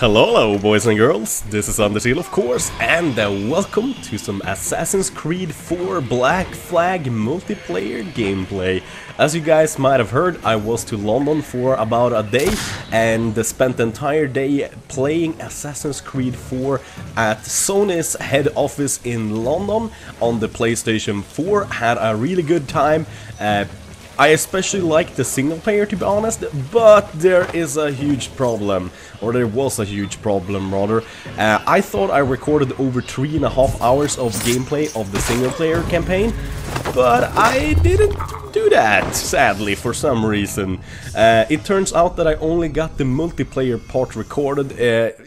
Hello boys and girls, this is Undertale of course, and welcome to some Assassin's Creed 4 Black Flag multiplayer gameplay. As you guys might have heard, I was to London for about a day and spent the entire day playing Assassin's Creed 4 at Sony's head office in London on the PlayStation 4. Had a really good time. I especially like the single player, to be honest, but there is a huge problem, or there was a huge problem rather. I thought I recorded over 3.5 hours of gameplay of the single player campaign, but I didn't do that, sadly, for some reason. It turns out that I only got the multiplayer part recorded.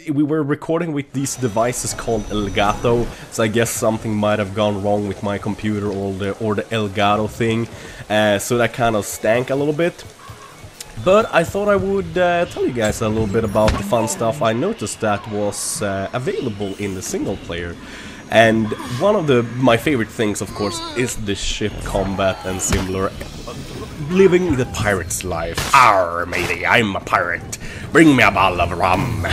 We were recording with these devices called Elgato, so I guess something might have gone wrong with my computer or the Elgato thing, so that kind of stank a little bit. But I thought I would tell you guys a little bit about the fun stuff I noticed that was available in the single player. And one of my favorite things, of course, is the ship combat and similar. Living the pirate's life. Arr, matey, I'm a pirate. Bring me a bottle of rum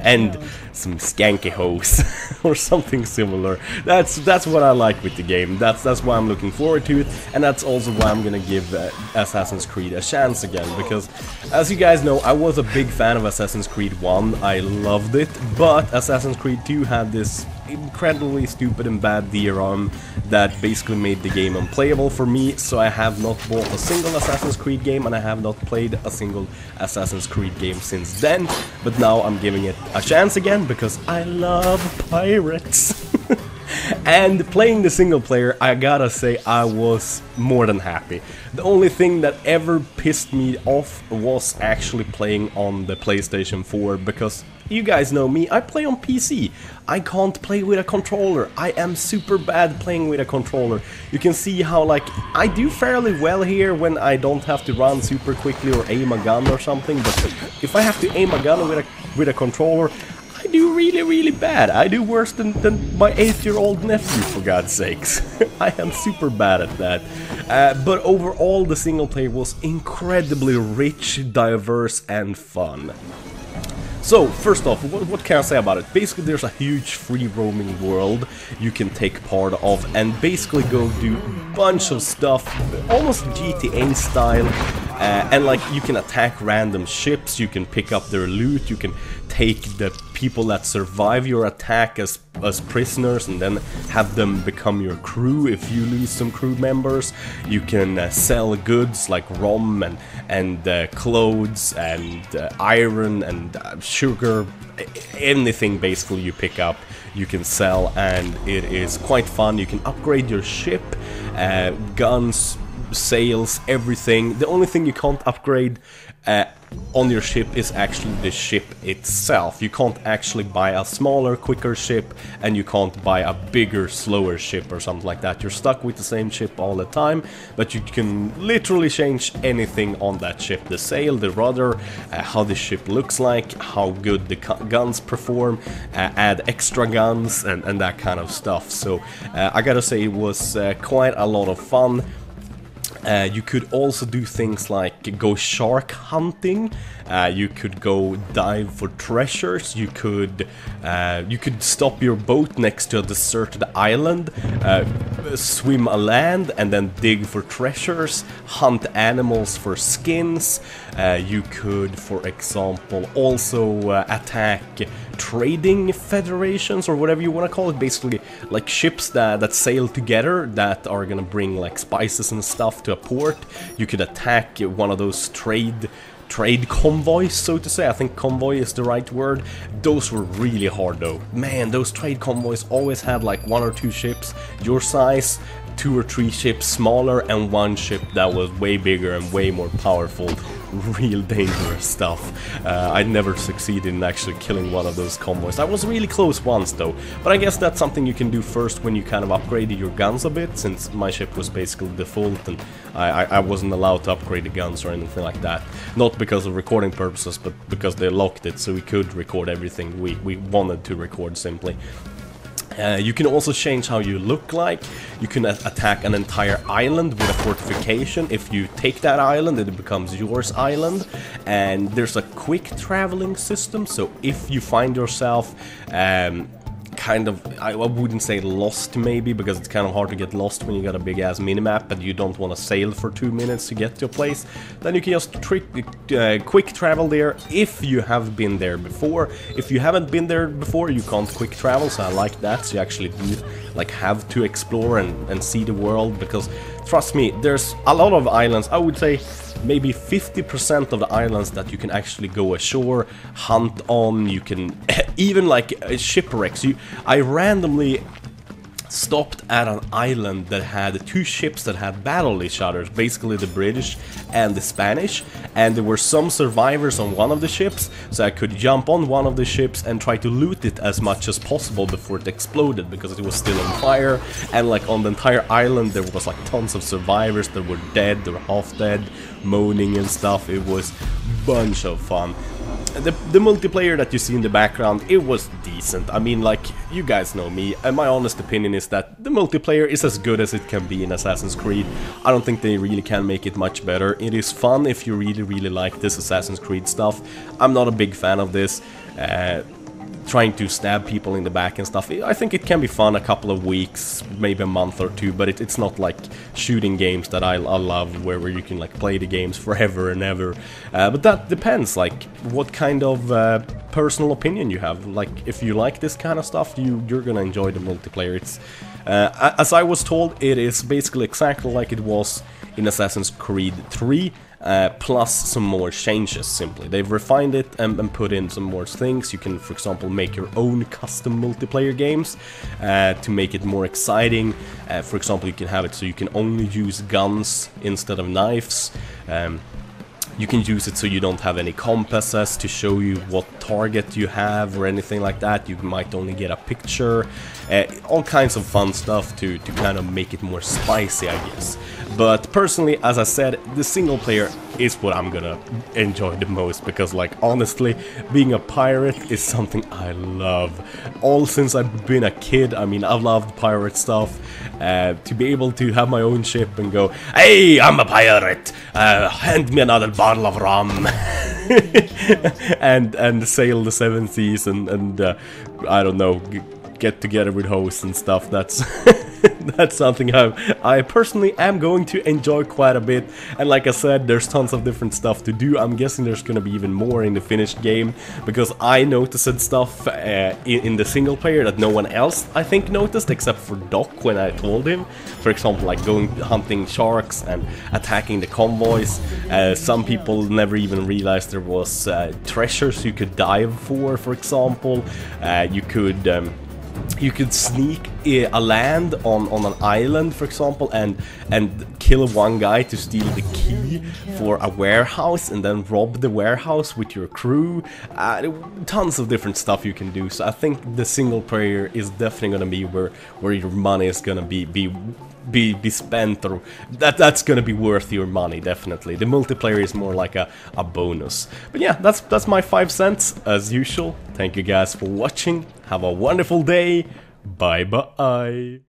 and some skanky hose or something similar. That's what I like with the game. That's why I'm looking forward to it, and that's also why I'm gonna give Assassin's Creed a chance again. Because, as you guys know, I was a big fan of Assassin's Creed 1. I loved it, but Assassin's Creed 2 had this incredibly stupid and bad DRM that basically made the game unplayable for me, so I have not bought a single Assassin's Creed game and I have not played a single Assassin's Creed game since then, but now I'm giving it a chance again because I love pirates. And playing the single player, I gotta say, I was more than happy. The only thing that ever pissed me off was actually playing on the PlayStation 4, because you guys know me, I play on PC. I can't play with a controller. I am super bad playing with a controller. You can see how, like, I do fairly well here when I don't have to run super quickly or aim a gun or something, but if I have to aim a gun with a controller, I do really bad. I do worse than my 8-year-old nephew, for God's sakes. I am super bad at that. But overall, the single player was incredibly rich, diverse, and fun. So, first off, what can I say about it? Basically, there's a huge free roaming world you can take part of and basically go do a bunch of stuff, almost GTA style, and like you can attack random ships, you can pick up their loot, you can take the people that survive your attack as prisoners and then have them become your crew if you lose some crew members. You can sell goods like rum and clothes and iron and sugar, anything basically you pick up you can sell, and it is quite fun. You can upgrade your ship, guns, sails, everything. The only thing you can't upgrade on your ship is actually the ship itself. You can't actually buy a smaller, quicker ship, and you can't buy a bigger, slower ship or something like that. You're stuck with the same ship all the time, but you can literally change anything on that ship. The sail, the rudder, how the ship looks like, how good the guns perform, add extra guns, and that kind of stuff. So I gotta say, it was quite a lot of fun. You could also do things like go shark hunting, you could go dive for treasures, you could stop your boat next to a deserted island, swim a land and then dig for treasures, hunt animals for skins. You could, for example, also attack trading federations or whatever you want to call it, basically like ships that sail together that are gonna bring like spices and stuff to a port. You could attack one of those trade convoys, so to say. I think convoy is the right word. Those were really hard though. Man, those trade convoys always had like 1 or 2 ships your size, 2 or 3 ships smaller, and 1 ship that was way bigger and way more powerful. Real dangerous stuff. I never succeeded in actually killing one of those convoys. I was really close once though, but I guess that's something you can do first when you kind of upgraded your guns a bit, since my ship was basically default and I wasn't allowed to upgrade the guns or anything like that. Not because of recording purposes, but because they locked it so we could record everything we wanted to record simply. You can also change how you look like. You can attack an entire island with a fortification. If you take that island, it becomes yours island. And there's a quick traveling system, so if you find yourself kind of, I wouldn't say lost maybe, because it's kind of hard to get lost when you got a big ass minimap, but you don't want to sail for 2 minutes to get to a place, then you can just quick travel there if you have been there before. If you haven't been there before, you can't quick travel, so I like that. So you actually do like have to explore and see the world, because trust me, there's a lot of islands. I would say maybe 50% of the islands that you can actually go ashore, hunt on. You can even like shipwrecks. I randomly stopped at an island that had 2 ships that had battled each other, basically the British and the Spanish, and there were some survivors on one of the ships, so I could jump on one of the ships and try to loot it as much as possible before it exploded, because it was still on fire. And like on the entire island there was like tons of survivors that were dead, they were half dead, moaning and stuff. It was a bunch of fun. The multiplayer that you see in the background, it was decent. I mean, like, you guys know me, and my honest opinion is that the multiplayer is as good as it can be in Assassin's Creed. I don't think they really can make it much better. It is fun if you really like this Assassin's Creed stuff. I'm not a big fan of this. Trying to stab people in the back and stuff. I think it can be fun a couple of weeks, maybe a month or 2, but it's not like shooting games that I love, where you can like play the games forever and ever. But that depends, like what kind of personal opinion you have. Like if you like this kind of stuff, you're gonna enjoy the multiplayer. It's as I was told, it is basically exactly like it was in Assassin's Creed 3. Plus some more changes, simply. They've refined it and put in some more things. You can, for example, make your own custom multiplayer games to make it more exciting. For example, you can have it so you can only use guns instead of knives. You can use it so you don't have any compasses to show you what target you have or anything like that. You might only get a picture. All kinds of fun stuff to kind of make it more spicy, I guess. But personally, as I said, the single player is what I'm gonna enjoy the most, because like honestly, being a pirate is something I love. All since I've been a kid, I mean, I've loved pirate stuff. To be able to have my own ship and go, "Hey, I'm a pirate, hand me another bottle of rum," and sail the 7 seas and I don't know, get together with hosts and stuff. That's that's something I personally am going to enjoy quite a bit. And like I said, there's tons of different stuff to do. I'm guessing there's gonna be even more in the finished game, because I noticed stuff in the single player that no one else, I think, noticed, except for Doc when I told him. For example, like going hunting sharks and attacking the convoys. Some people never even realized there was treasures you could dive for example. You could sneak a land on an island, for example, and kill one guy to steal the key for a warehouse, and then rob the warehouse with your crew. Tons of different stuff you can do. So I think the single player is definitely gonna be where your money is gonna be spent, or that's gonna be worth your money, definitely. The multiplayer is more like a bonus. But yeah, that's my 5 cents as usual. Thank you guys for watching. Have a wonderful day. Bye bye.